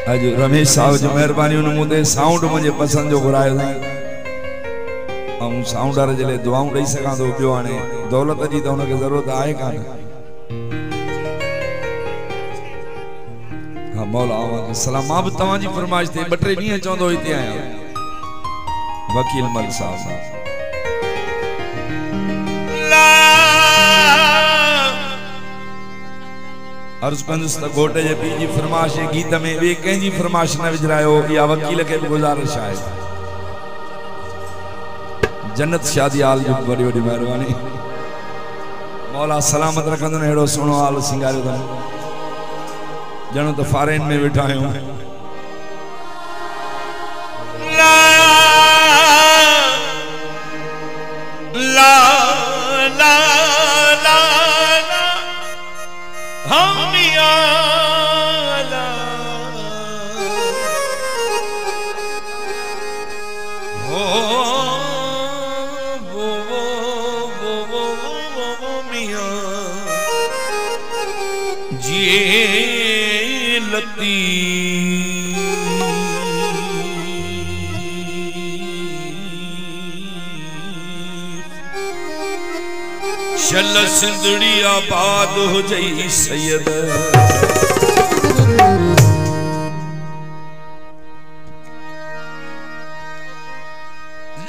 अज रमेश साहब जो मेहरबानी उन मुझे साउंड मुझे पसंद जो घुरायो ऐं साउंडर जे लिए दुआऊं ॾेई सघां थो पियो हाणे दौलत जी त हुनखे ज़रूरत आहे कान हाँ मौला सलाम मां भी तव्हां जी फरमाइश ते 2-3 ॾींहं चवंदो हिते आहियां वकील मल साहब अर्ज कंदुस त घोट जे पी जी फरमाइश गीत में ॿिए कंहिंजी फरमाइश न विझरायो या वकील के भी गुज़ारिश आहे जन्नत शादी आल जो बड़ी बड़ी मेहरबानी मौला सलामत रखंदो एड़ो सोनो आल सिंगारियो अथनि जणो तो फॉरेन में वेठा आहियूं ला ला ला ला ला हम ला हो चल सिंधड़ी आबाद हो जाई सैयद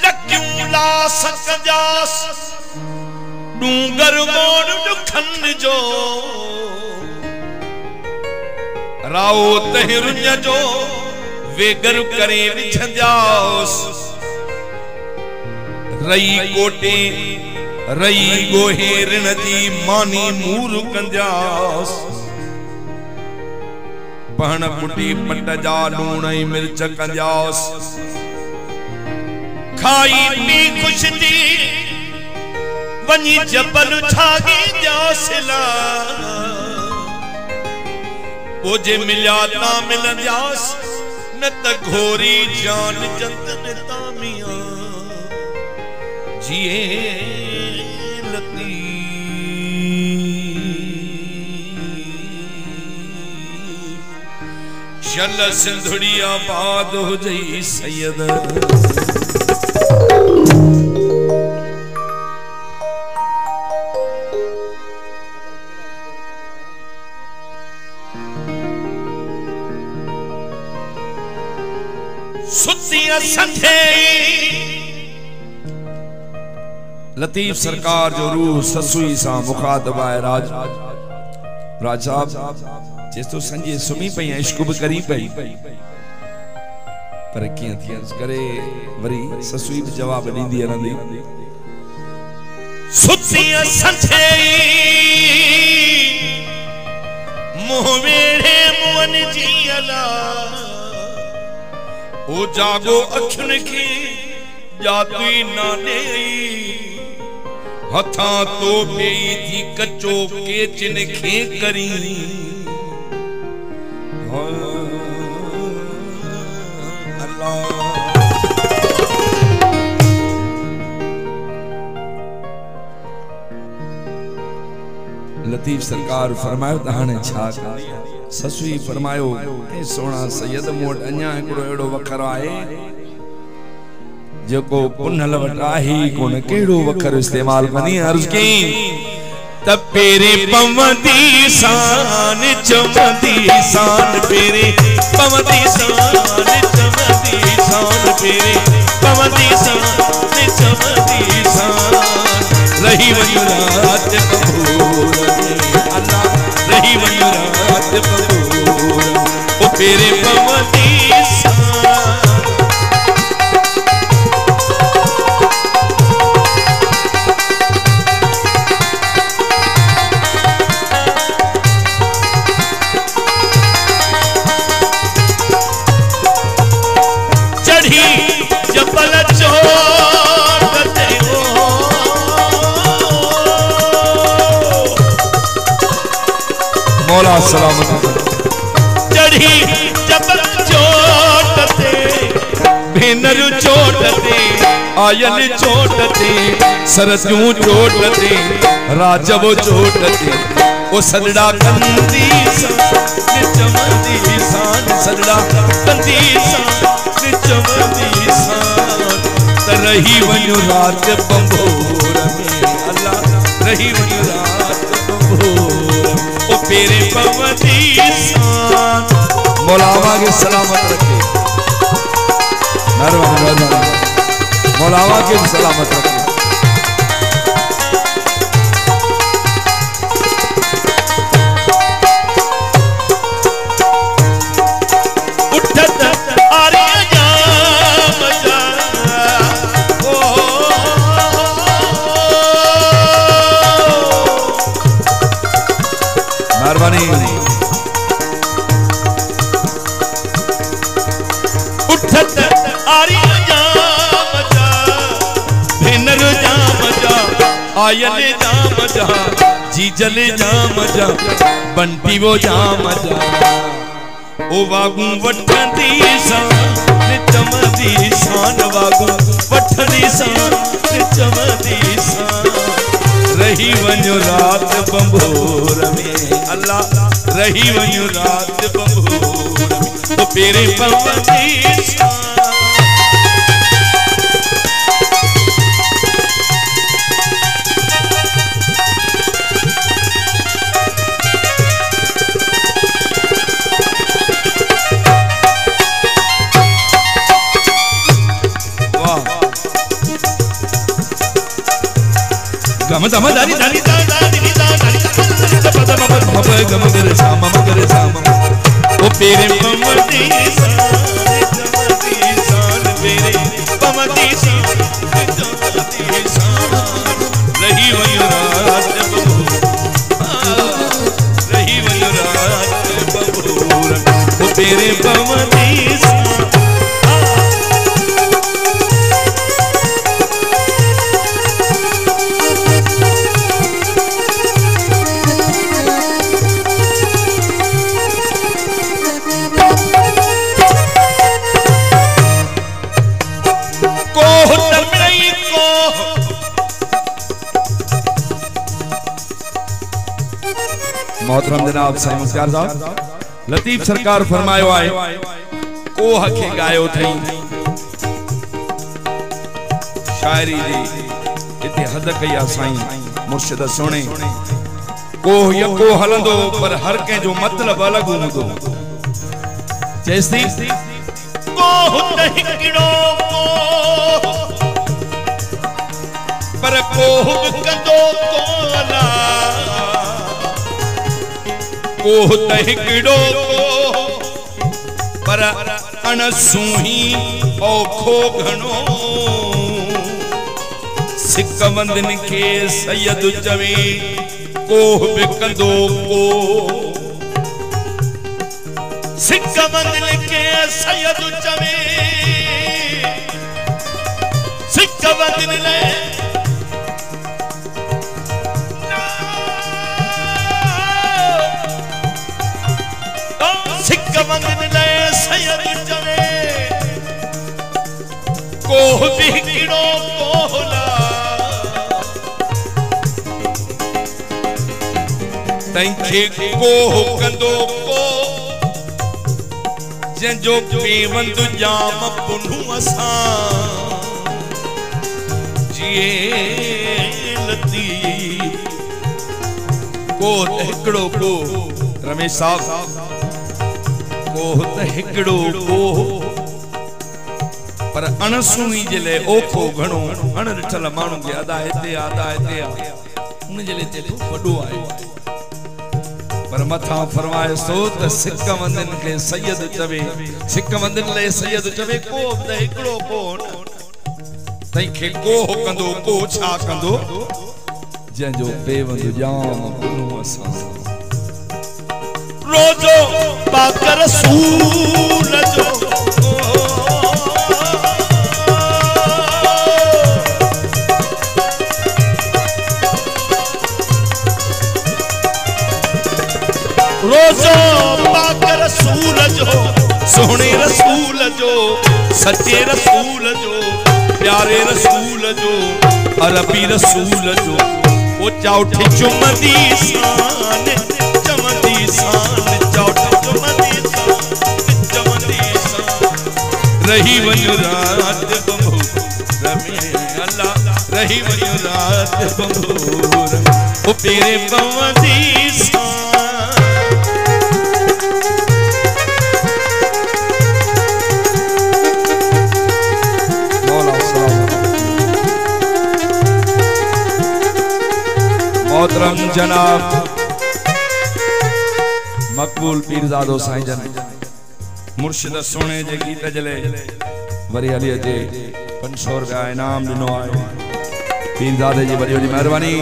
लक्यूं ला सकजास डूंगर मोड़ दुखन जो राओ तहरुन जो वेगर करे विछंजास रई कोटे रई गोहेरण जी मानी मूर कंजास पहन पुटी पट जा लूण मिर्च कंजास खाई पी खुश थी वनी जबल छागी जासला ओ जे मिलिया ना मिलंदास न त घोरी जान जतन तामिया जिए लती चल सिंधड़ी आबाद हो जाई सैयद सुतिया संधे लतीफ सरकार जो रूह ससुई सा मुखातब है राज साहब जिस तो संजय सुमी पई इश्क भी करी पई पर कियां थी करे वरी ससुई भी जवाब दींदी रहंदी सुतिया संधे मोह वेड़े मोहन जी अला ओ जागो अखियुनि खे जादुई ना ॾेई हथा तो बेई थी कचो केचन खे करी अल्लाह लतीफ सरकार फरमायो त हाणे छा ससुई फरमायो ए सोना सैयद मोट अन्या एकड़ो एड़ो वखर आहे जो पुनल वटा ही कोन केड़ो वखर इस्तेमाल कनी अर्ज की तेरे पवंदी शान चमदी शान तेरे पवंदी शान चमदी शान तेरे पवंदी शान चमदी शान रही वही रात कबूर अल्लाह रही वही रात कबूर ओ तेरे पवंदी मौला सलामत चढ़ी जबल चोटते भेनरु चोटते आयल चोटते सरजू चोटते राजव चोटते ओ सजड़ा कंदी चमदी सान सजड़ा कंदी चमदी सान रही वञो रात बंबोर में अल्लाह रही वञो रात बंबोर ओ पेरे पवदी सान मौलावा के सलामत रखे मौलावा के सलामत रखे आयले जा मजा जीजले जा मजा बंटी वो जा मजा ओ वागू वठंदी सान चमदी सान वागू वठंदी सान चमदी सान रही वञो रात बंबोर में अल्लाह रही वञो रात बंबोर में ओ पेरे पवदी सान गम दम दानी दानी दानी दानी गम करे साम ओ पेरे पमदी सान पेरे पमदी सान रही वयो रात रही वयो रात बबूर ओ पेरे पमदी मोहतरम जनाब साईं मुख्तार साहब लतीफ सरकार फरमायो आए कोह के गायो थई शायरी दी इते हद कया साईं मुर्शिद सोने कोह यको हलंदो पर हर के जो मतलब अलग हूंदो जैसी कोह तहिकड़ो पर कोह कंदो कोला कोह तहिकड़ो पर अणसूही औखो घणो सिक मंदन के सैयद चवे कोह बिकंदो को सिक मंदन के सैयद चवे सिक मंदन ले सैयद चवे कोह बिकड़ो कोहला तंखे कोह कंदो को जंजो पेवंद जाम पुनू असां जिए लती को हिकड़ो को रमेश साहब कोह तहिकड़ो कोह पर अणसूही जे ले ओखो घणो अण ॾिठल माण्हू खे अदा हिते उन जे ले ते वॾो आहे पर मथां फरमाए सो त सिक मंदन खे सैयद चवे सिक मंदन ले सैयद चवे कोह तहिकड़ो कोह तंहिंखे कोह कंदो को छा कंदो जंहिंजो पेवंद जाम पुनू असां रोजो पाक रसूल जो रोजो पाक रसूल जो सोहणे रसूल जो सच्चे रसूल जो प्यारे रसूल जो अरबी रसूल जो ओ चौठी चुमदी शान चमदी शान चौठी चुमदी शान चमदी शान रही वनु रात बंबूर में अल्लाह रही वनु रात बंबूर ओ पेरे पवदी शान मोहतरम जनाब मकबूल पीरजादो साईं जन मुर्शिद सोने जे गीत जले वरी अली जे 500 रुपया इनाम दिनो आयो पीरजादे जी वरी वरी मेहरबानी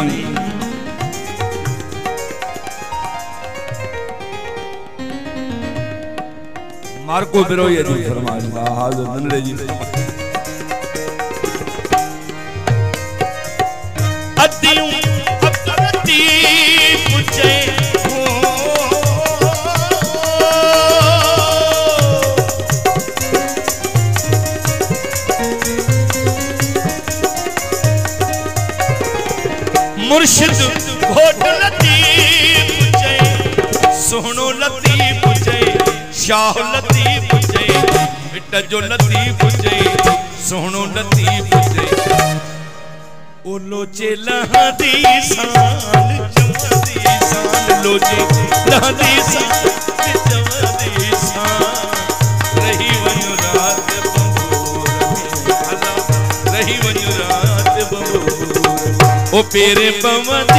मार्को बिरोई जी फरमाइश हाजिर नंदड़े जी अदियूं अकरती पुछे मुर्शिद घोट लतीफ पुछे सोहनो लतीफ पुछे शाह लतीफ पुछे बिट जो लतीफ पुछे सोहनो लतीफ पुछे ओ लोचे लहदी शान चमदी शान लोचे लहदी शान चमदी शान रही वनु रात बंबूर में अल्लाह रही वनु रात बंबूर ओ पेरे पवदी